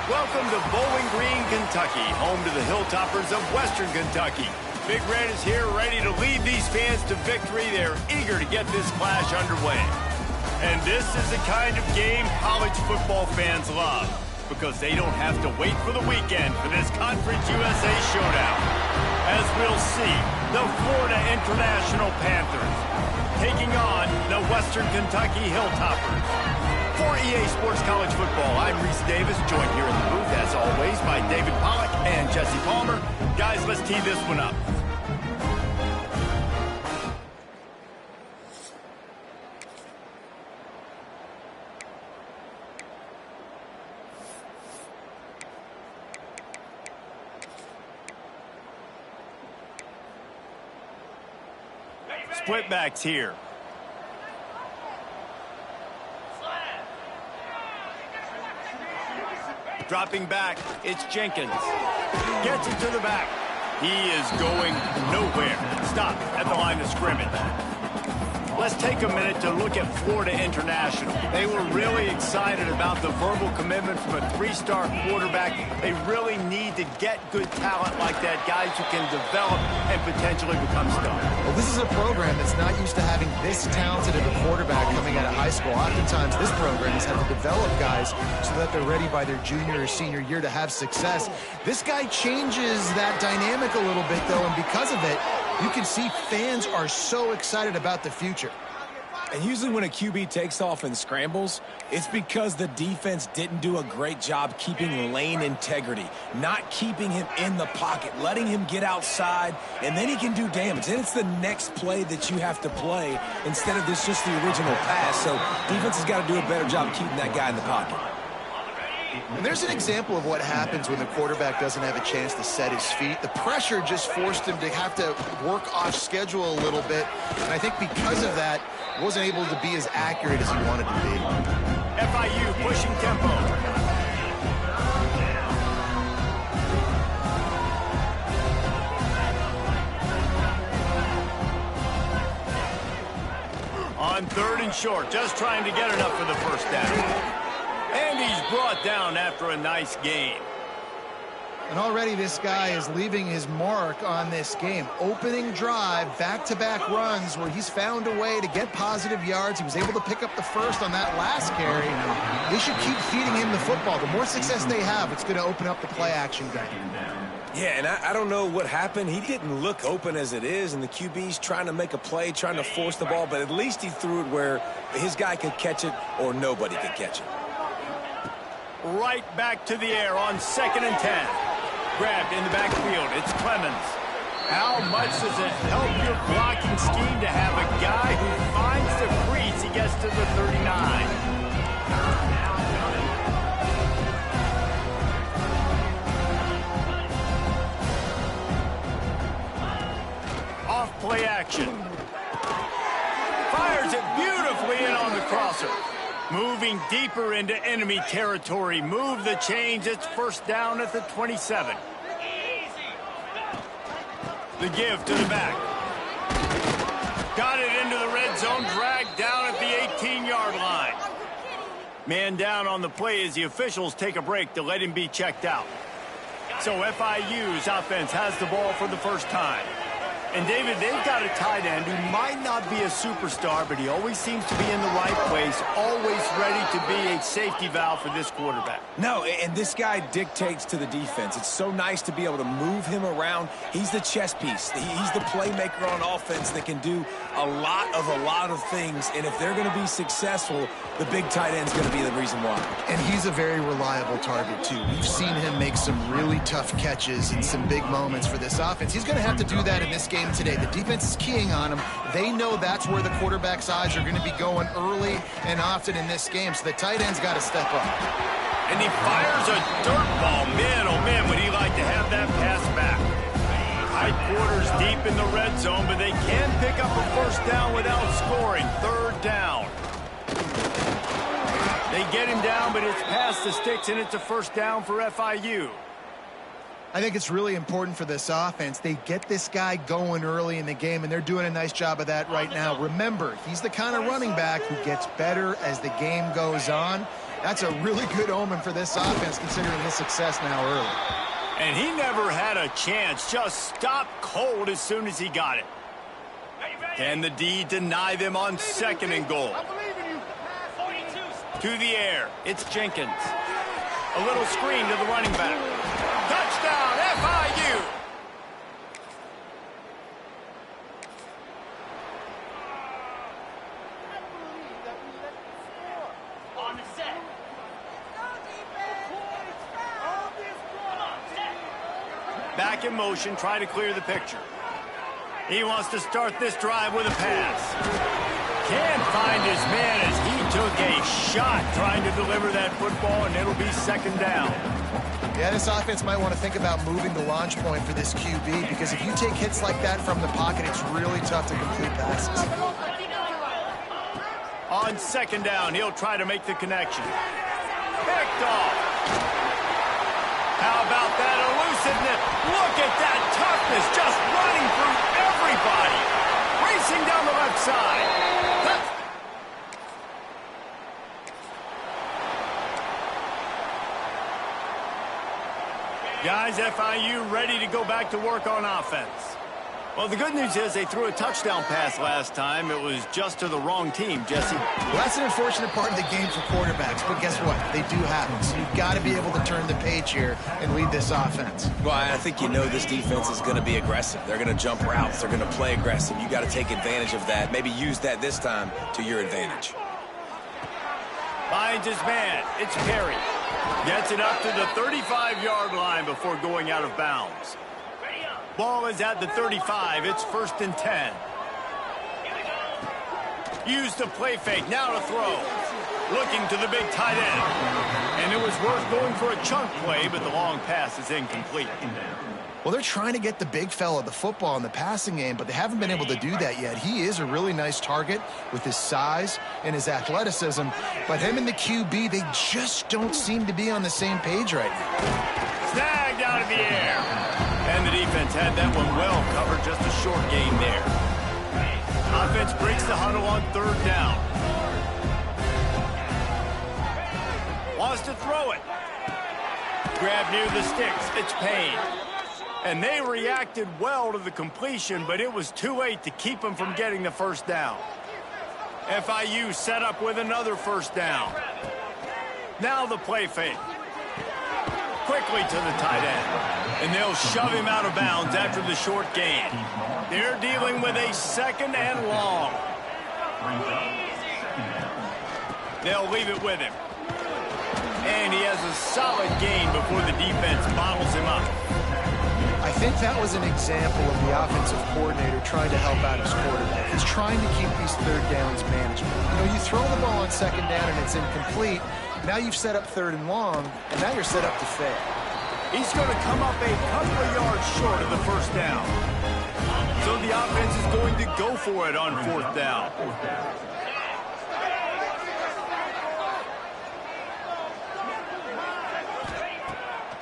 Welcome to Bowling Green, Kentucky, home to the Hilltoppers of Western Kentucky. Big Red is here ready to lead these fans to victory. They're eager to get this clash underway. And this is the kind of game college football fans love, because they don't have to wait for the weekend for this Conference USA showdown. As we'll see, the Florida International Panthers taking on the Western Kentucky Hilltoppers. For EA Sports College Football, I'm Reese Davis, joined here in the booth, as always, by David Pollack and Jesse Palmer. Guys, let's tee this one up. Split backs here. Dropping back, it's Jenkins. Gets it to the back. He is going nowhere. Stop at the line of scrimmage. Let's take a minute to look at Florida International. They were really excited about the verbal commitment from a three-star quarterback. They really need to get good talent like that, guys who can develop and potentially become stars. Well, this is a program that's not used to having this talented of a quarterback coming out of high school. Oftentimes, this program has had to develop guys so that they're ready by their junior or senior year to have success. This guy changes that dynamic a little bit, though, and because of it, you can see fans are so excited about the future. And usually when a QB takes off and scrambles, it's because the defense didn't do a great job keeping lane integrity, not keeping him in the pocket, letting him get outside, and then he can do damage. Then it's the next play that you have to play instead of this just the original pass. So defense has got to do a better job keeping that guy in the pocket. And there's an example of what happens when the quarterback doesn't have a chance to set his feet. The pressure just forced him to have to work off schedule a little bit. And I think because of that, wasn't able to be as accurate as he wanted to be. FIU pushing tempo. On 3rd and short, just trying to get enough for the first down. And he's brought down after a nice gain. And already this guy is leaving his mark on this game. Opening drive, back-to-back runs where he's found a way to get positive yards. He was able to pick up the first on that last carry. They should keep feeding him the football. The more success they have, it's going to open up the play-action game. Yeah, and I don't know what happened. He didn't look open as it is, and the QB's trying to make a play, trying to force the ball, but at least he threw it where his guy could catch it or nobody could catch it. Right back to the air on 2nd and 10. Grabbed in the backfield. It's Clemens. How much does it help your blocking scheme to have a guy who finds the crease? He gets to the 39. Off play action. Fires it beautifully in on the crosser. Moving deeper into enemy territory. Move the chains. It's first down at the 27. The give to the back. Got it into the red zone. Dragged down at the 18-yard line. Man down on the play as the officials take a break to let him be checked out. So FIU's offense has the ball for the first time. And, David, they've got a tight end who might not be a superstar, but he always seems to be in the right place, always ready to be a safety valve for this quarterback. No, and this guy dictates to the defense. It's so nice to be able to move him around. He's the chess piece. He's the playmaker on offense that can do a lot of things. And if they're going to be successful, the big tight end's going to be the reason why. And he's a very reliable target, too. We've seen him make some really tough catches in some big moments for this offense. He's going to have to do that in this game today. The defense is keying on him. They know that's where the quarterback's eyes are going to be going early and often in this game, so the tight end's got to step up. And he fires a dirt ball. Man, oh man, would he like to have that pass back. High quarters deep in the red zone, but they can pick up a first down without scoring. 3rd down. They get him down, but it's past the sticks, and it's a first down for FIU. I think it's really important for this offense. They get this guy going early in the game, and they're doing a nice job of that right now. Remember, he's the kind of running back who gets better as the game goes on. That's a really good omen for this offense, considering his success now early. And he never had a chance. Just stopped cold as soon as he got it. Can the D deny them on 2nd and goal? To the air. It's Jenkins. A little screen to the running back. Touchdown, FIU! On the set. Back in motion, try to clear the picture. He wants to start this drive with a pass. Can't find his man as he took a shot trying to deliver that football, and it'll be 2nd down. Yeah, this offense might want to think about moving the launch point for this QB, because if you take hits like that from the pocket, it's really tough to complete passes. On 2nd down, he'll try to make the connection. Picked off. How about that elusiveness? Look at that toughness, just running through everybody. Racing down the left side. Guys, FIU ready to go back to work on offense. Well, the good news is they threw a touchdown pass last time. It was just to the wrong team, Jesse. Well, that's an unfortunate part of the game for quarterbacks, but guess what? They do happen. So you've got to be able to turn the page here and lead this offense. Well, I think you know this defense is going to be aggressive. They're going to jump routes. They're going to play aggressive. You got to take advantage of that. Maybe use that this time to your advantage. Finds his man. It's Perry. Gets it up to the 35-yard line before going out of bounds. Ball is at the 35. It's 1st and 10. Used the play fake. Now to throw. Looking to the big tight end. And it was worth going for a chunk play, but the long pass is incomplete. Well, they're trying to get the big fella the football in the passing game, but they haven't been able to do that yet. He is a really nice target with his size and his athleticism, but him and the QB, they just don't seem to be on the same page right now. Snagged out of the air. And the defense had that one well covered, just a short gain there. Offense breaks the huddle on 3rd down. Wants to throw it. Grab near the sticks. It's Payne. And they reacted well to the completion, but it was too late to keep them from getting the 1st down. FIU set up with another 1st down. Now the play fake. Quickly to the tight end. And they'll shove him out of bounds after the short gain. They're dealing with a 2nd and long. They'll leave it with him. And he has a solid gain before the defense bottles him up. I think that was an example of the offensive coordinator trying to help out his quarterback. He's trying to keep these 3rd downs manageable. You know, you throw the ball on 2nd down and it's incomplete. Now you've set up 3rd and long, and now you're set up to fail. He's going to come up a couple of yards short of the 1st down. So the offense is going to go for it on 4th down.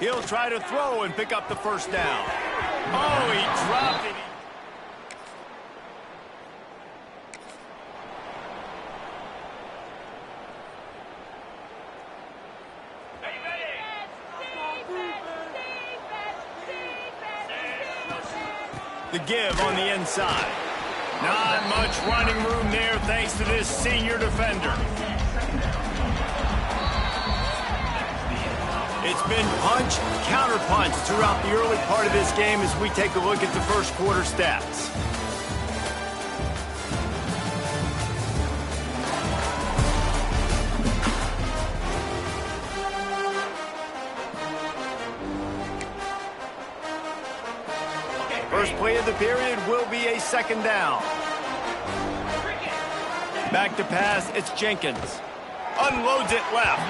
He'll try to throw and pick up the 1st down. Oh, he dropped it. The give on the inside. Not much running room there thanks to this senior defender. It's been punch, counter-punch throughout the early part of this game as we take a look at the 1st quarter stats. First play of the period will be a 2nd down. Back to pass, it's Jenkins. Unloads it left.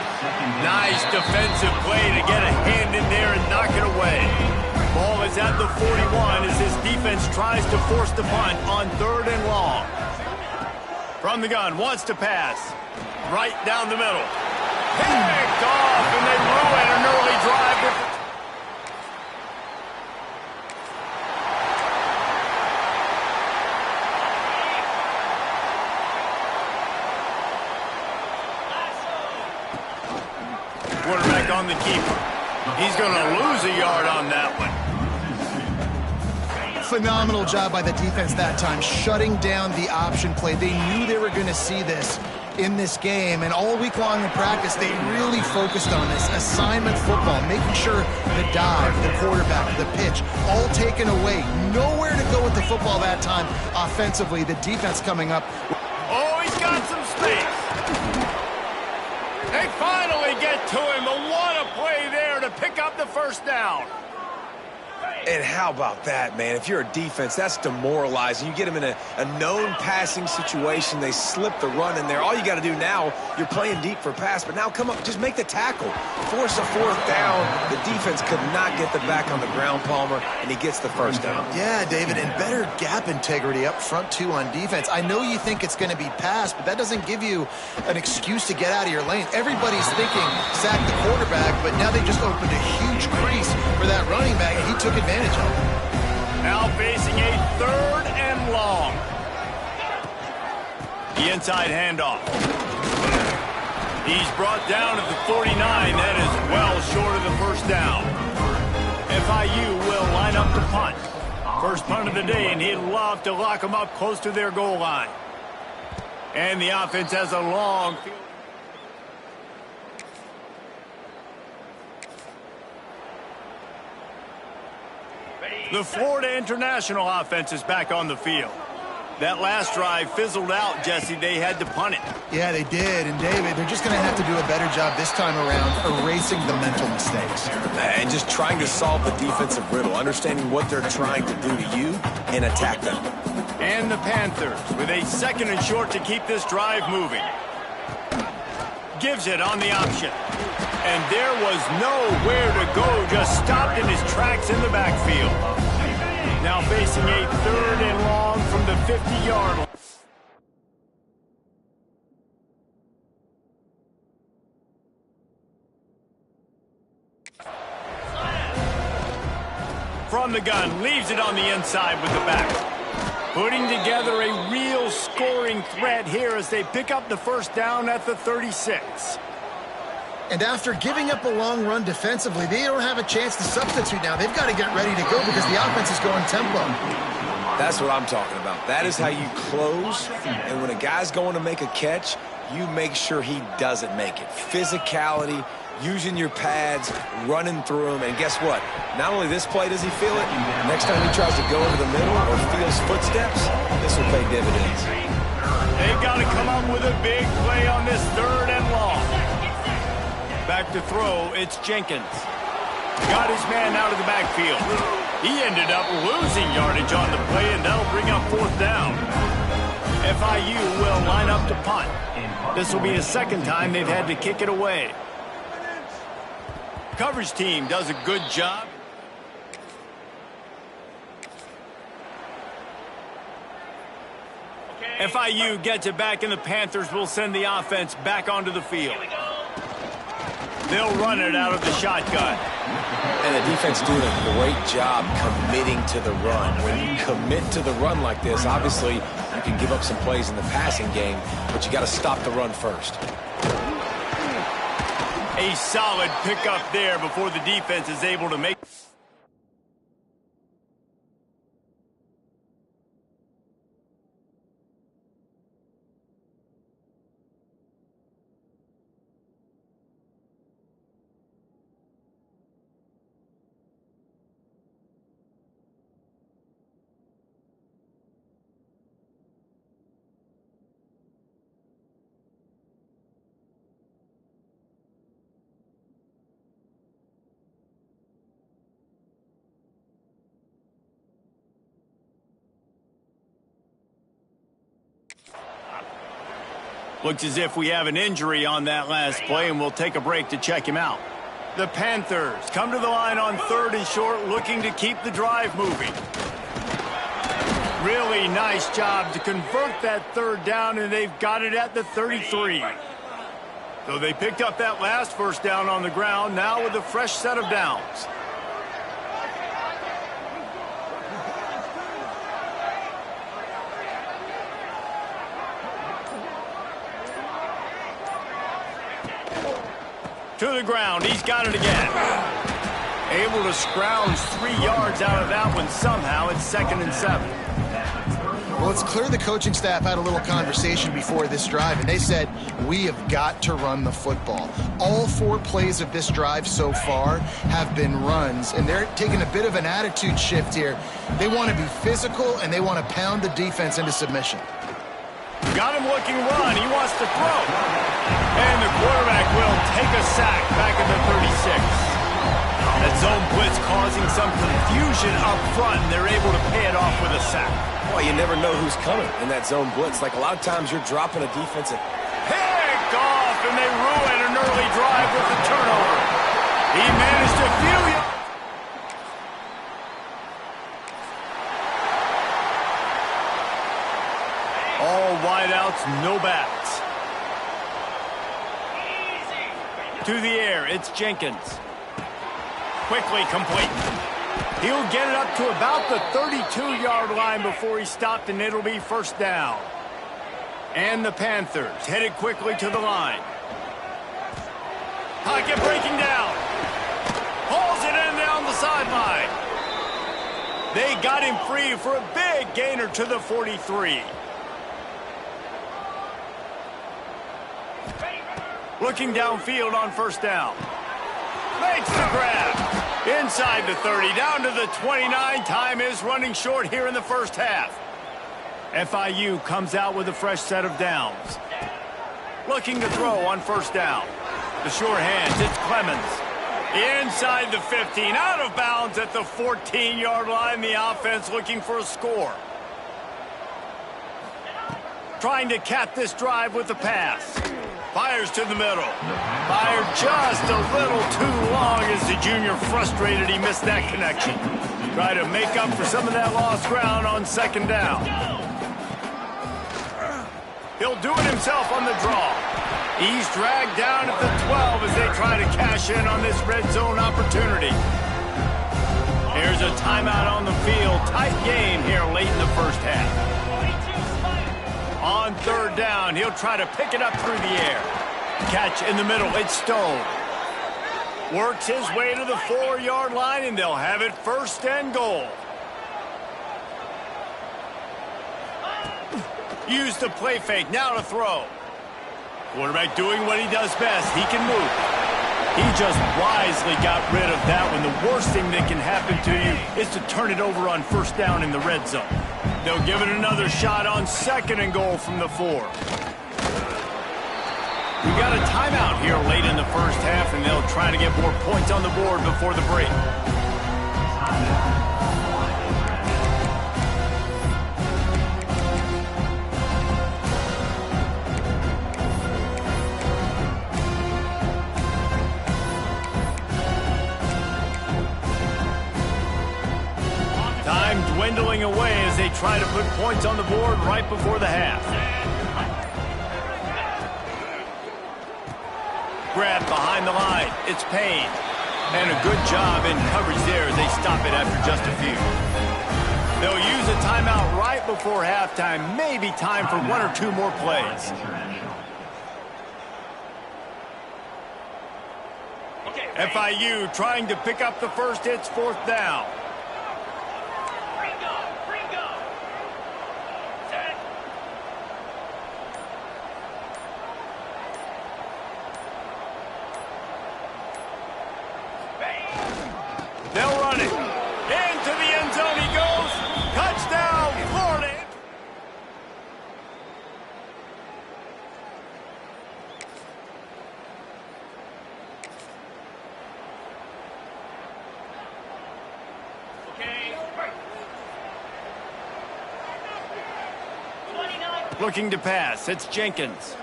Nice defensive play to get a hand in there and knock it away. Ball is at the 41 as his defense tries to force the punt on 3rd and long. From the gun, wants to pass. Right down the middle. Picked off, and they ruin an early drive with on the keeper. He's going to lose a yard on that one. Phenomenal job by the defense that time, shutting down the option play. They knew they were going to see this in this game, and all week long in practice, they really focused on this assignment football, making sure the dive, the quarterback, the pitch, all taken away. Nowhere to go with the football that time offensively. The defense coming up. Oh, he's got some space. They finally get to him. But what a play there to pick up the first down. And how about that, man? If you're a defense, that's demoralizing. You get them in a known passing situation. They slip the run in there. All you got to do now, you're playing deep for pass, but now come up, just make the tackle. Force a fourth down. The defense could not get the back on the ground, Palmer, and he gets the first down. Yeah, David, and better gap integrity up front, too, on defense. I know you think it's going to be pass, but that doesn't give you an excuse to get out of your lane. Everybody's thinking sack the quarterback, but now they just opened a huge crease for that running back, and he took advantage of it. Now facing a 3rd and long. The inside handoff. He's brought down at the 49. That is well short of the first down. FIU will line up to punt. First punt of the day, and he'd love to lock them up close to their goal line. And the offense has a long field. The Florida International offense is back on the field. That last drive fizzled out, Jesse. They had to punt it. Yeah, they did. And, David, they're just going to have to do a better job this time around erasing the mental mistakes. And just trying to solve the defensive riddle, understanding what they're trying to do to you and attack them. And the Panthers with a 2nd and short to keep this drive moving. Gives it on the option. And there was nowhere to go, just stopped in his tracks in the backfield. Now facing a 3rd and long from the 50-yard line. From the gun, leaves it on the inside with the back. Putting together a real scoring threat here as they pick up the first down at the 36. And after giving up a long run defensively, they don't have a chance to substitute now. They've got to get ready to go because the offense is going tempo. That's what I'm talking about. That is how you close. And when a guy's going to make a catch, you make sure he doesn't make it. Physicality, using your pads, running through them. And guess what? Not only this play does he feel it, next time he tries to go over the middle or feels footsteps, this will pay dividends. They've got to come up with a big play on this 3rd and long. Back to throw, it's Jenkins. Got his man out of the backfield. He ended up losing yardage on the play, and that'll bring up 4th down. FIU will line up to punt. This will be the 2nd time they've had to kick it away. Coverage team does a good job. FIU gets it back, and the Panthers will send the offense back onto the field. They'll run it out of the shotgun. And the defense doing a great job committing to the run. When you commit to the run like this, obviously you can give up some plays in the passing game, but you got to stop the run first. A solid pickup there before the defense is able to make. Looks as if we have an injury on that last play, and we'll take a break to check him out. The Panthers come to the line on 3rd and short, looking to keep the drive moving. Really nice job to convert that 3rd down, and they've got it at the 33. So they picked up that last first down on the ground, now with a fresh set of downs. To the ground. He's got it again. Able to scrounge 3 yards out of that one somehow. It's 2nd and 7. Well, it's clear the coaching staff had a little conversation before this drive, and they said, we have got to run the football. All 4 plays of this drive so far have been runs, and they're taking a bit of an attitude shift here. They want to be physical, and they want to pound the defense into submission. Got him looking run. He wants to throw. And the quarterback will take a sack back at the 36. That zone blitz causing some confusion up front, and they're able to pay it off with a sack. Well, you never know who's coming in that zone blitz. Like a lot of times you're dropping a defensive. Pick off, and they ruin an early drive with the turnover. He managed a few yards. All wideouts, no backs. To the air, it's Jenkins. Quickly complete. He'll get it up to about the 32-yard line before he's stopped, and it'll be 1st down. And the Panthers headed quickly to the line. Pocket breaking down. Hauls it in down the sideline. They got him free for a big gainer to the 43. Looking downfield on 1st down. Makes the grab. Inside the 30, down to the 29. Time is running short here in the 1st half. FIU comes out with a fresh set of downs. Looking to throw on 1st down. The short hands, it's Clemens. Inside the 15, out of bounds at the 14-yard line. The offense looking for a score. Trying to cap this drive with the pass. Fires to the middle. Fired just a little too long as the junior frustrated he missed that connection. Try to make up for some of that lost ground on 2nd down. He'll do it himself on the draw. He's dragged down at the 12 as they try to cash in on this red zone opportunity. Here's a timeout on the field. Tight game here late in the 1st half. On 3rd down, he'll try to pick it up through the air. Catch in the middle, it's Stone. Works his way to the 4-yard line, and they'll have it 1st and goal. Use the play fake, now to throw. Quarterback doing what he does best, he can move. He just wisely got rid of that one. The worst thing that can happen to you is to turn it over on 1st down in the red zone. They'll give it another shot on 2nd and goal from the 4. We got a timeout here late in the 1st half, and they'll try to get more points on the board before the break. Dwindling away as they try to put points on the board right before the half. Grab behind the line. It's Payne. And a good job in coverage there as they stop it after just a few. They'll use a timeout right before halftime. Maybe time for 1 or 2 more plays. FIU trying to pick up the first. It's 4th down. They'll run it. Into the end zone he goes. Touchdown, Florida. Looking to pass. It's Jenkins.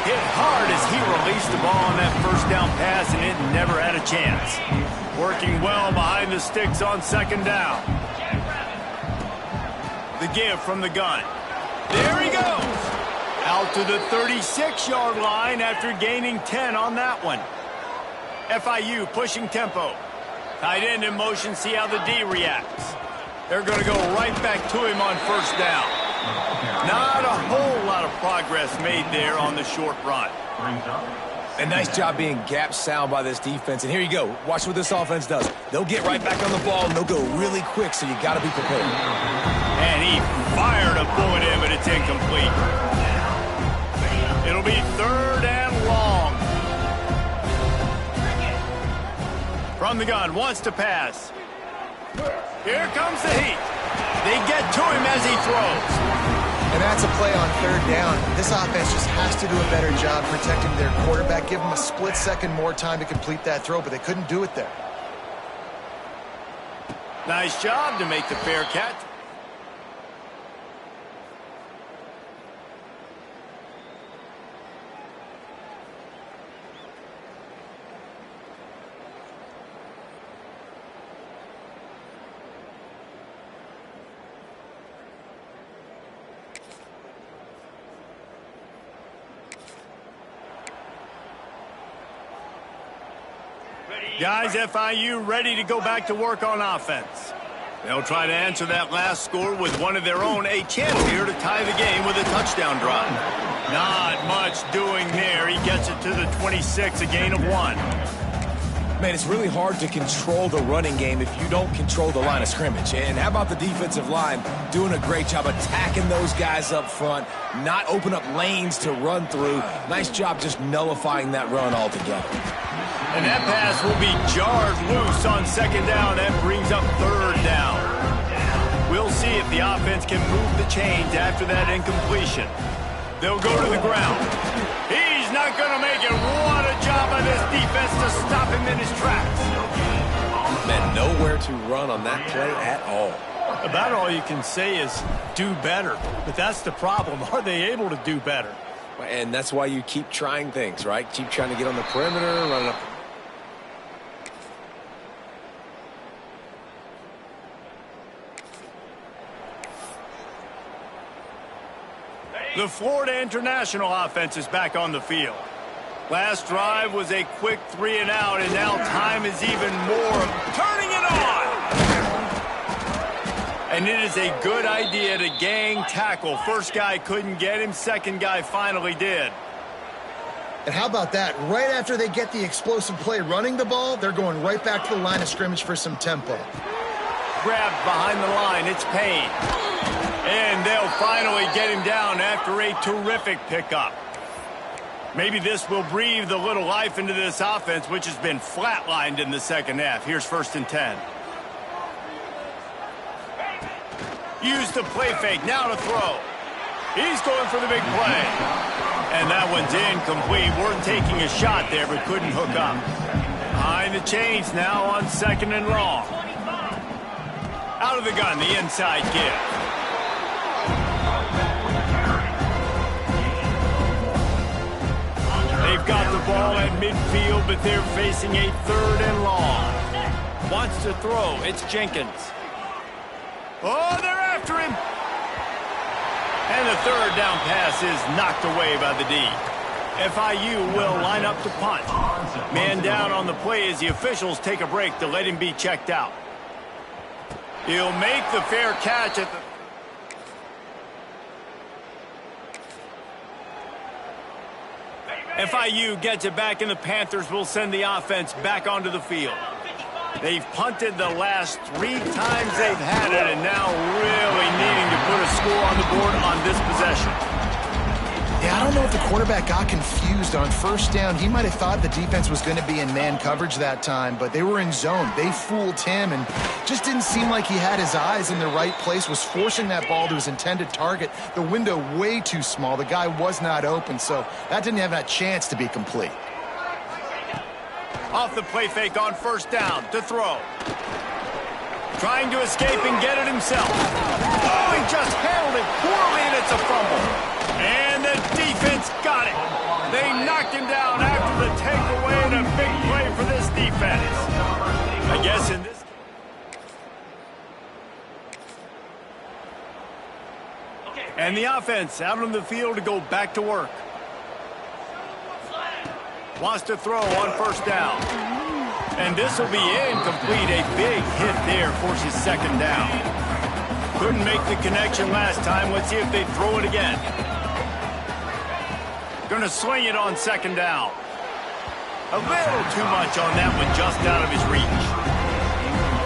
Hit hard as he released the ball on that 1st down pass, and it never had a chance. Working well behind the sticks on 2nd down. The give from the gun. There he goes. Out to the 36-yard line after gaining 10 on that one. FIU pushing tempo. Tight end in motion, see how the D reacts. They're going to go right back to him on 1st down. Not a whole lot of progress made there on the short run. And nice job being gap sound by this defense. And here you go. Watch what this offense does. They'll get right back on the ball, and they'll go really quick, so you got to be prepared. And he fired a bullet in, but it's incomplete. It'll be 3rd and long. From the gun, wants to pass. Here comes the heat. They get to him as he throws. And that's a play on 3rd down. This offense just has to do a better job protecting their quarterback. Give them a split second more time to complete that throw, but they couldn't do it there. Nice job to make the fair catch. Guys, FIU ready to go back to work on offense. They'll try to answer that last score with one of their own, a chance here to tie the game with a touchdown drive. Not much doing there. He gets it to the 26, a gain of 1. Man, it's really hard to control the running game if you don't control the line of scrimmage. And how about the defensive line doing a great job attacking those guys up front, not open up lanes to run through. Nice job just nullifying that run altogether. And that pass will be jarred loose on 2nd down. That brings up 3rd down. We'll see if the offense can move the chains after that incompletion. They'll go to the ground. He's not going to make it. What a job by this defense to stop him in his tracks. Man, nowhere to run on that play at all. About all you can say is do better. But that's the problem. Are they able to do better? And that's why you keep trying things, right? Keep trying to get on the perimeter, run up. The Florida International offense is back on the field. Last drive was a quick 3 and out, and now time is even more. Turning it on! And it is a good idea to gang tackle. First guy couldn't get him, second guy finally did. And how about that? Right after they get the explosive play running the ball, they're going right back to the line of scrimmage for some tempo. Grabbed behind the line, it's Payne. And they'll finally get him down after a terrific pickup. Maybe this will breathe a little life into this offense, which has been flatlined in the second half. Here's 1st and 10. Use the play fake, now to throw. He's going for the big play. And that one's incomplete. Worth taking a shot there, but couldn't hook up. Behind the chains now on 2nd and long. Out of the gun, the inside give. They've got the ball at midfield, but they're facing a 3rd and long. Wants to throw. It's Jenkins. Oh, they're after him. And the 3rd down pass is knocked away by the D. FIU will line up to punt. Man down on the play as the officials take a break to let him be checked out. He'll make the fair catch at the... FIU gets it back, and the Panthers will send the offense back onto the field. They've punted the last 3 times they've had it, and now really needing to put a score on the board on this possession. Yeah, I don't know if the quarterback got confused on 1st down. He might have thought the defense was going to be in man coverage that time, but they were in zone. They fooled him and just didn't seem like he had his eyes in the right place, was forcing that ball to his intended target. The window way too small. The guy was not open, so that didn't have that chance to be complete. Off the play fake on 1st down to throw. Trying to escape and get it himself. Oh, he just handled it poorly, and it's a fumble. And the defense got it. They knocked him down after the takeaway, and a big play for this defense. I guess in this... And the offense out on the field to go back to work. Wants to throw on 1st down. And this will be incomplete. A big hit there forces 2nd down. Couldn't make the connection last time. Let's see if they throw it again. Going to sling it on 2nd down. A little too much on that one, just out of his reach.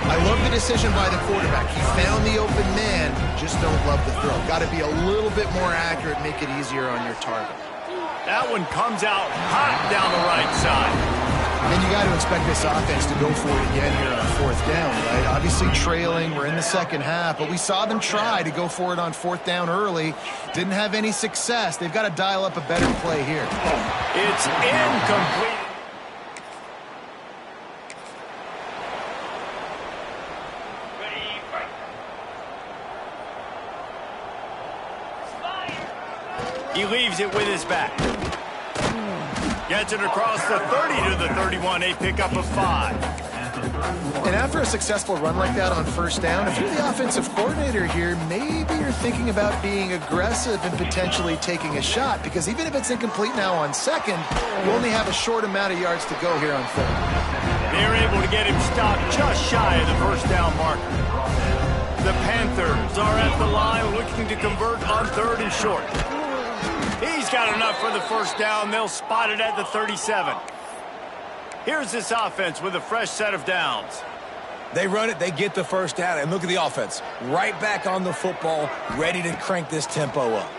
I love the decision by the quarterback. He found the open man, just don't love the throw. Got to be a little bit more accurate, make it easier on your target. That one comes out hot down the right side. And you got to expect this offense to go for it again here on fourth down, right? Obviously trailing, we're in the second half, but we saw them try to go for it on fourth down early. Didn't have any success. They've got to dial up a better play here. It's incomplete. He leaves it with his back. Gets it across the 30 to the 31, a pickup of 5. And after a successful run like that on first down, if you're the offensive coordinator here, maybe you're thinking about being aggressive and potentially taking a shot, because even if it's incomplete now on second, you only have a short amount of yards to go here on third. They're able to get him stopped just shy of the first down marker. The Panthers are at the line looking to convert on third and short. He's got enough for the first down. They'll spot it at the 37. Here's this offense with a fresh set of downs. They run it, they get the first down, and look at the offense. Right back on the football, ready to crank this tempo up.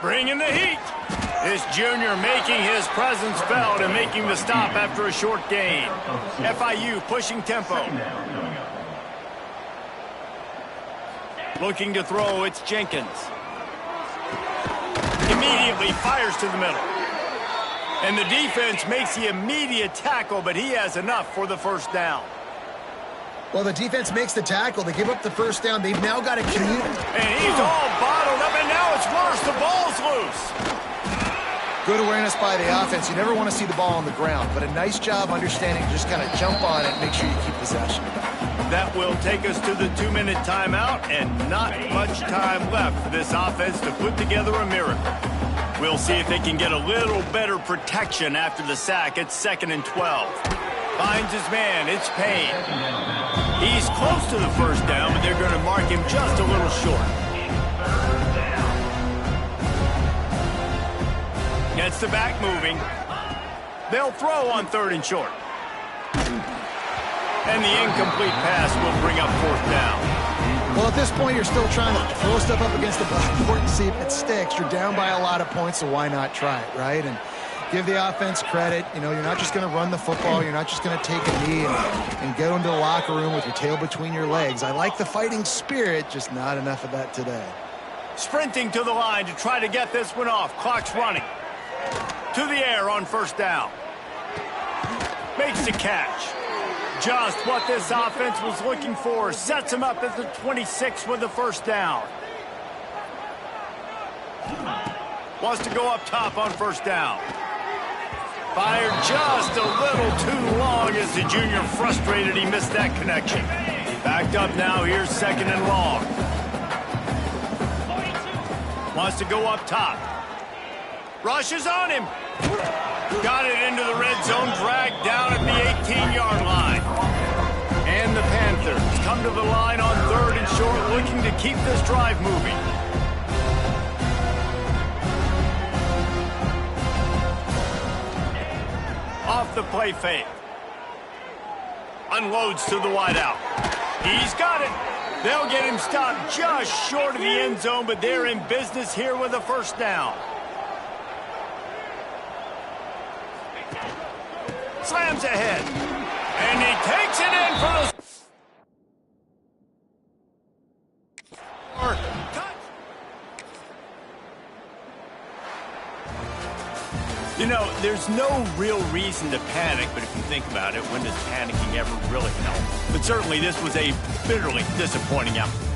Bringing the heat. This junior making his presence felt and making the stop after a short gain. FIU pushing tempo. Looking to throw, it's Jenkins. Immediately fires to the middle. And the defense makes the immediate tackle, but he has enough for the first down. Well, the defense makes the tackle. They give up the first down. They've now got to commute. And he's all bottled up, and now it's worse. The ball's loose. Good awareness by the offense. You never want to see the ball on the ground, but a nice job understanding. Just kind of jump on it and make sure you keep possession. That will take us to the 2-minute timeout, and not much time left for this offense to put together a miracle. We'll see if they can get a little better protection after the sack. It's 2nd and 12. Finds his man. It's Payne. He's close to the first down, but they're going to mark him just a little short. Gets the back moving. They'll throw on 3rd and short. And the incomplete pass will bring up 4th down. Well, at this point, you're still trying to throw stuff up against the blackboard and see if it sticks. You're down by a lot of points, so why not try it, right? And give the offense credit. You know, you're not just going to run the football. You're not just going to take a knee and go into the locker room with your tail between your legs. I like the fighting spirit, just not enough of that today. Sprinting to the line to try to get this one off. Clock's running. To the air on first down. Makes the catch. Just what this offense was looking for. Sets him up at the 26 with the first down. Wants to go up top on first down. Fired just a little too long as the junior frustrated he missed that connection. Backed up now, here's 2nd and long. Wants to go up top. Rushes on him. Got it into the red zone, dragged down at the 18-yard line. And the Panthers come to the line on 3rd and short, looking to keep this drive moving. Off the play fake. Unloads to the wideout. He's got it. They'll get him stopped just short of the end zone, but they're in business here with a first down. Slams ahead. And he takes it in for the... You know, there's no real reason to panic, but if you think about it, when does panicking ever really help? But certainly this was a bitterly disappointing outcome.